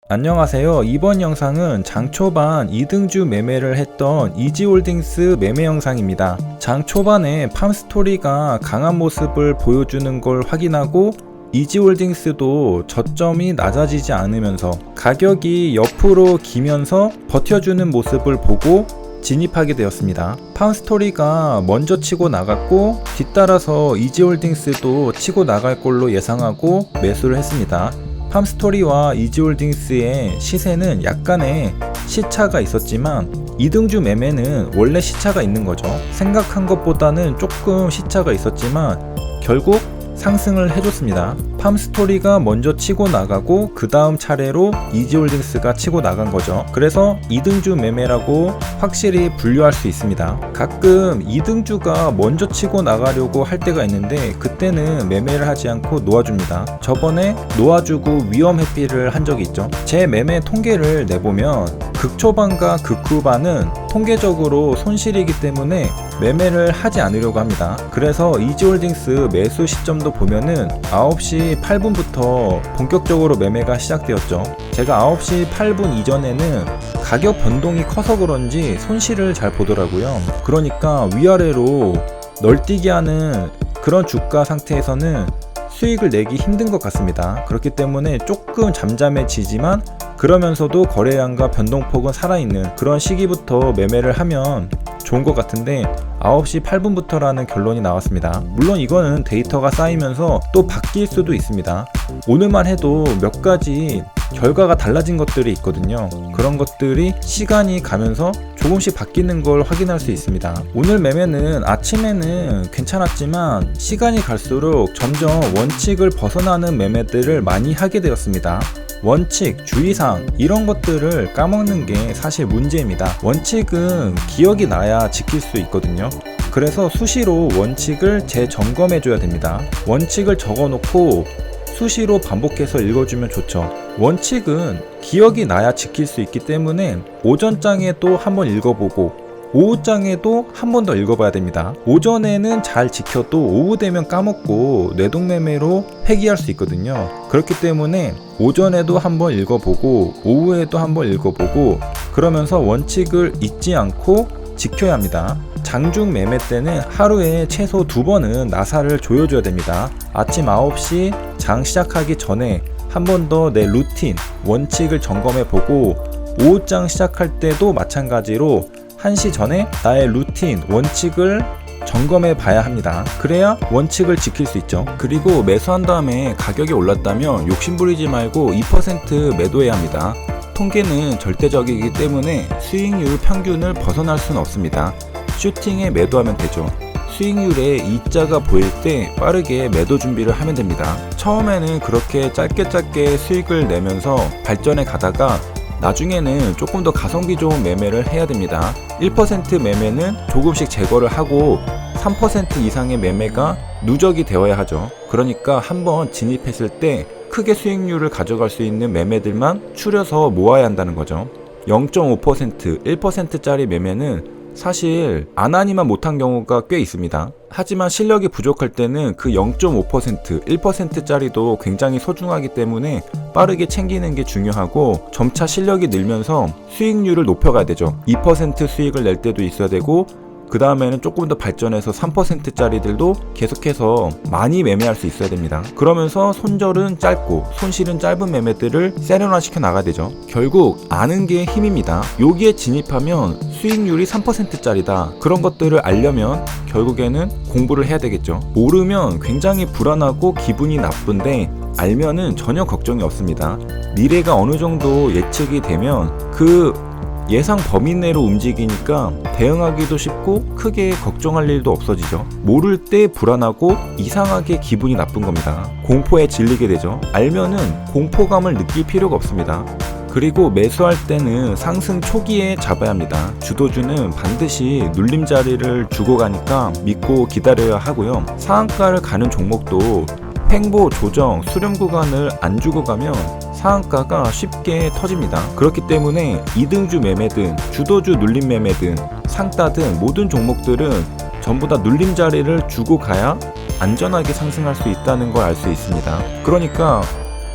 안녕하세요. 이번 영상은 장 초반 2등주 매매를 했던 이지홀딩스 매매 영상입니다. 장 초반에 팜스토리가 강한 모습을 보여주는 걸 확인하고 이지홀딩스도 저점이 낮아지지 않으면서 가격이 옆으로 기면서 버텨주는 모습을 보고 진입하게 되었습니다. 팜스토리가 먼저 치고 나갔고 뒤따라서 이지홀딩스도 치고 나갈 걸로 예상하고 매수를 했습니다. 팜스토리와 이지홀딩스의 시세는 약간의 시차가 있었지만 2등주 매매는 원래 시차가 있는 거죠. 생각한 것보다는 조금 시차가 있었지만 결국 상승을 해줬습니다. 팜스토리가 먼저 치고 나가고 그 다음 차례로 이지홀딩스가 치고 나간 거죠. 그래서 2등주 매매라고 확실히 분류할 수 있습니다. 가끔 2등주가 먼저 치고 나가려고 할 때가 있는데 그때는 매매를 하지 않고 놓아줍니다. 저번에 놓아주고 위험 회피를 한 적이 있죠. 제 매매 통계를 내보면 극초반과 극후반은 통계적으로 손실이기 때문에 매매를 하지 않으려고 합니다. 그래서 이지홀딩스 매수 시점도 보면은 9시 8분부터 본격적으로 매매가 시작되었죠. 제가 9시 8분 이전에는 가격 변동이 커서 그런지 손실을 잘 보더라고요. 그러니까 위아래로 널뛰기 하는 그런 주가 상태에서는 수익을 내기 힘든 것 같습니다. 그렇기 때문에 조금 잠잠해지지만 그러면서도 거래량과 변동폭은 살아있는 그런 시기부터 매매를 하면 좋은 것 같은데 9시 8분부터라는 결론이 나왔습니다. 물론 이거는 데이터가 쌓이면서 또 바뀔 수도 있습니다. 오늘만 해도 몇 가지 결과가 달라진 것들이 있거든요. 그런 것들이 시간이 가면서 조금씩 바뀌는 걸 확인할 수 있습니다. 오늘 매매는 아침에는 괜찮았지만 시간이 갈수록 점점 원칙을 벗어나는 매매들을 많이 하게 되었습니다. 원칙, 주의사항 이런 것들을 까먹는 게 사실 문제입니다. 원칙은 기억이 나야 지킬 수 있거든요. 그래서 수시로 원칙을 재점검해 줘야 됩니다. 원칙을 적어놓고 수시로 반복해서 읽어주면 좋죠. 원칙은 기억이 나야 지킬 수 있기 때문에 오전장에도 한번 읽어보고 오후장에도 한 번 더 읽어봐야 됩니다. 오전에는 잘 지켜도 오후 되면 까먹고 뇌동매매로 회귀할 수 있거든요. 그렇기 때문에 오전에도 한번 읽어보고 오후에도 한번 읽어보고 그러면서 원칙을 잊지 않고 지켜야 합니다. 장중 매매 때는 하루에 최소 2번은 나사를 조여줘야 됩니다. 아침 9시 장 시작하기 전에 한 번 더 내 루틴, 원칙을 점검해보고 오후장 시작할 때도 마찬가지로 1시 전에 나의 루틴, 원칙을 점검해 봐야 합니다. 그래야 원칙을 지킬 수 있죠. 그리고 매수한 다음에 가격이 올랐다면 욕심부리지 말고 2% 매도해야 합니다. 통계는 절대적이기 때문에 수익률 평균을 벗어날 수는 없습니다. 슈팅에 매도하면 되죠. 수익률에 E자가 보일 때 빠르게 매도 준비를 하면 됩니다. 처음에는 그렇게 짧게 수익을 내면서 발전해 가다가 나중에는 조금 더 가성비 좋은 매매를 해야 됩니다. 1% 매매는 조금씩 제거를 하고 3% 이상의 매매가 누적이 되어야 하죠. 그러니까 한번 진입했을 때 크게 수익률을 가져갈 수 있는 매매들만 추려서 모아야 한다는 거죠. 0.5%, 1%짜리 매매는 사실 안 하니만 못한 경우가 꽤 있습니다. 하지만 실력이 부족할 때는 그 0.5%, 1%짜리도 굉장히 소중하기 때문에 빠르게 챙기는 게 중요하고 점차 실력이 늘면서 수익률을 높여가야 되죠. 2% 수익을 낼 때도 있어야 되고 그 다음에는 조금 더 발전해서 3%짜리들도 계속해서 많이 매매할 수 있어야 됩니다. 그러면서 손절은 짧고 손실은 짧은 매매들을 세련화시켜 나가야 되죠. 결국 아는 게 힘입니다. 여기에 진입하면 수익률이 3%짜리다. 그런 것들을 알려면 결국에는 공부를 해야 되겠죠. 모르면 굉장히 불안하고 기분이 나쁜데 알면은 전혀 걱정이 없습니다. 미래가 어느 정도 예측이 되면 그 예상 범위 내로 움직이니까 대응하기도 쉽고 크게 걱정할 일도 없어지죠. 모를 때 불안하고 이상하게 기분이 나쁜 겁니다. 공포에 질리게 되죠. 알면은 공포감을 느낄 필요가 없습니다. 그리고 매수할 때는 상승 초기에 잡아야 합니다. 주도주는 반드시 눌림 자리를 주고 가니까 믿고 기다려야 하고요. 상한가를 가는 종목도 횡보, 조정, 수렴 구간을 안 주고 가면 상한가가 쉽게 터집니다. 그렇기 때문에 2등주 매매든 주도주 눌림 매매든 상따든 모든 종목들은 전부 다 눌림 자리를 주고 가야 안전하게 상승할 수 있다는 걸 알 수 있습니다. 그러니까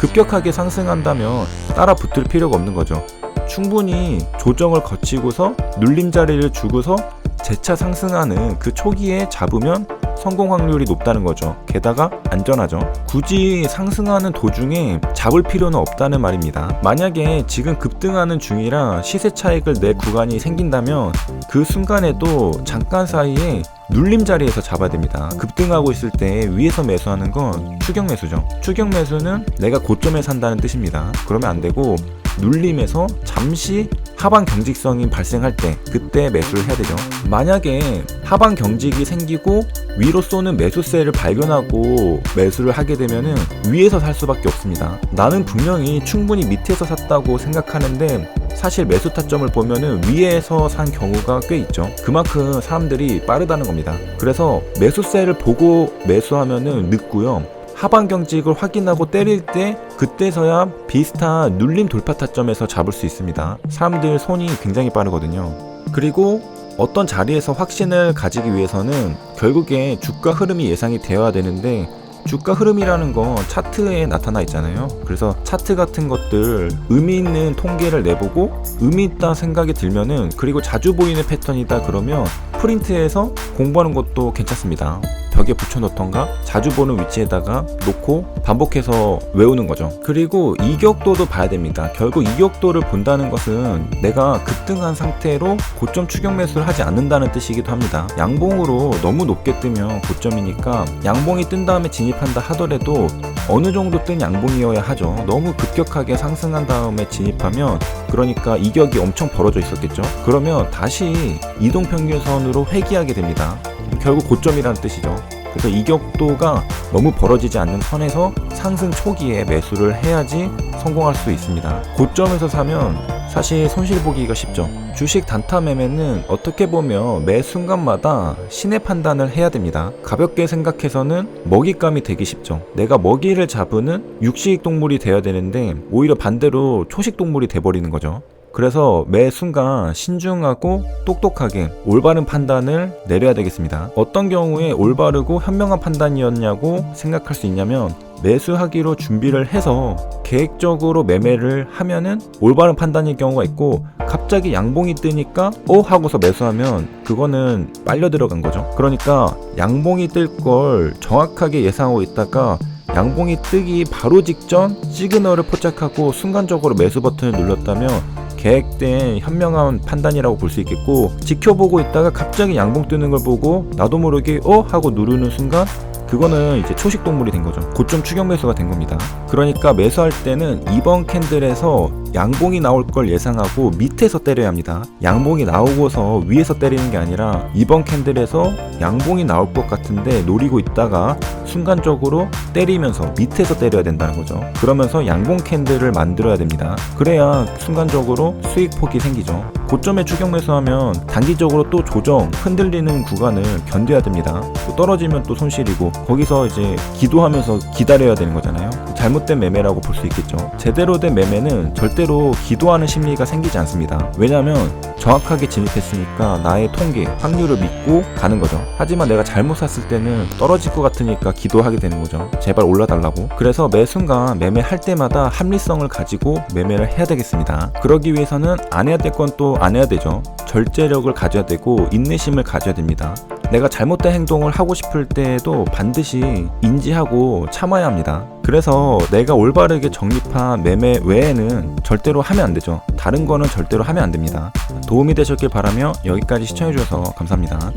급격하게 상승한다면 따라 붙을 필요가 없는 거죠. 충분히 조정을 거치고서 눌림 자리를 주고서 재차 상승하는 그 초기에 잡으면 성공 확률이 높다는 거죠. 게다가 안전하죠. 굳이 상승하는 도중에 잡을 필요는 없다는 말입니다. 만약에 지금 급등하는 중이라 시세 차익을 낼 구간이 생긴다면 그 순간에도 잠깐 사이에 눌림 자리에서 잡아야 됩니다. 급등하고 있을 때 위에서 매수하는 건 추격 매수죠. 추격 매수는 내가 고점에 산다는 뜻입니다. 그러면 안 되고 눌림에서 잠시 하방 경직성이 발생할 때 그때 매수를 해야 되죠. 만약에 하방 경직이 생기고 위로 쏘는 매수세를 발견하고 매수를 하게 되면은 위에서 살 수밖에 없습니다. 나는 분명히 충분히 밑에서 샀다고 생각하는데 사실 매수 타점을 보면은 위에서 산 경우가 꽤 있죠. 그만큼 사람들이 빠르다는 겁니다. 그래서 매수세를 보고 매수하면은 늦고요. 하방 경직을 확인하고 때릴 때 그때서야 비슷한 눌림 돌파 타점에서 잡을 수 있습니다. 사람들 손이 굉장히 빠르거든요. 그리고 어떤 자리에서 확신을 가지기 위해서는 결국에 주가 흐름이 예상이 되어야 되는데 주가 흐름이라는 건 차트에 나타나 있잖아요. 그래서 차트 같은 것들 의미 있는 통계를 내보고 의미 있다 생각이 들면은 그리고 자주 보이는 패턴이다 그러면 프린트해서 공부하는 것도 괜찮습니다. 벽에 붙여놓던가 자주 보는 위치에다가 놓고 반복해서 외우는 거죠. 그리고 이격도도 봐야 됩니다. 결국 이격도를 본다는 것은 내가 급등한 상태로 고점 추격 매수를 하지 않는다는 뜻이기도 합니다. 양봉으로 너무 높게 뜨면 고점이니까 양봉이 뜬 다음에 진입한다 하더라도 어느 정도 뜬 양봉이어야 하죠. 너무 급격하게 상승한 다음에 진입하면 그러니까 이격이 엄청 벌어져 있었겠죠. 그러면 다시 이동평균선으로 회귀하게 됩니다. 결국 고점이라는 뜻이죠. 그래서 이격도가 너무 벌어지지 않는 선에서 상승 초기에 매수를 해야지 성공할 수 있습니다. 고점에서 사면 사실 손실 보기가 쉽죠. 주식 단타 매매는 어떻게 보면 매 순간마다 신의 판단을 해야 됩니다. 가볍게 생각해서는 먹잇감이 되기 쉽죠. 내가 먹이를 잡으는 육식 동물이 되어야 되는데 오히려 반대로 초식 동물이 돼버리는 거죠. 그래서 매 순간 신중하고 똑똑하게 올바른 판단을 내려야 되겠습니다. 어떤 경우에 올바르고 현명한 판단이었냐고 생각할 수 있냐면 매수하기로 준비를 해서 계획적으로 매매를 하면은 올바른 판단일 경우가 있고 갑자기 양봉이 뜨니까 하고서 매수하면 그거는 빨려 들어간 거죠. 그러니까 양봉이 뜰 걸 정확하게 예상하고 있다가 양봉이 뜨기 바로 직전 시그널을 포착하고 순간적으로 매수 버튼을 눌렀다면 계획된 현명한 판단이라고 볼 수 있겠고, 지켜보고 있다가 갑자기 양봉 뜨는 걸 보고 나도 모르게 하고 누르는 순간 그거는 이제 초식 동물이 된 거죠. 고점 추격 매수가 된 겁니다. 그러니까 매수할 때는 이번 캔들에서 양봉이 나올 걸 예상하고 밑에서 때려야 합니다. 양봉이 나오고서 위에서 때리는 게 아니라 이번 캔들에서 양봉이 나올 것 같은데 노리고 있다가 순간적으로 때리면서 밑에서 때려야 된다는 거죠. 그러면서 양봉 캔들을 만들어야 됩니다. 그래야 순간적으로 수익 폭이 생기죠. 고점에 추격 매수하면 단기적으로 또 조정, 흔들리는 구간을 견뎌야 됩니다. 또 떨어지면 또 손실이고 거기서 이제 기도하면서 기다려야 되는 거잖아요. 잘못된 매매라고 볼 수 있겠죠. 제대로 된 매매는 절대로 기도하는 심리가 생기지 않습니다. 왜냐하면 정확하게 진입했으니까 나의 통계, 확률을 믿고 가는 거죠. 하지만 내가 잘못 샀을 때는 떨어질 것 같으니까 기도하게 되는 거죠. 제발 올라달라고. 그래서 매 순간 매매할 때마다 합리성을 가지고 매매를 해야 되겠습니다. 그러기 위해서는 안 해야 될 건 또 안 해야 되죠. 절제력을 가져야 되고 인내심을 가져야 됩니다. 내가 잘못된 행동을 하고 싶을 때에도 반드시 인지하고 참아야 합니다. 그래서 내가 올바르게 적립한 매매 외에는 절대로 하면 안 되죠. 다른 거는 절대로 하면 안 됩니다. 도움이 되셨길 바라며 여기까지 시청해주셔서 감사합니다.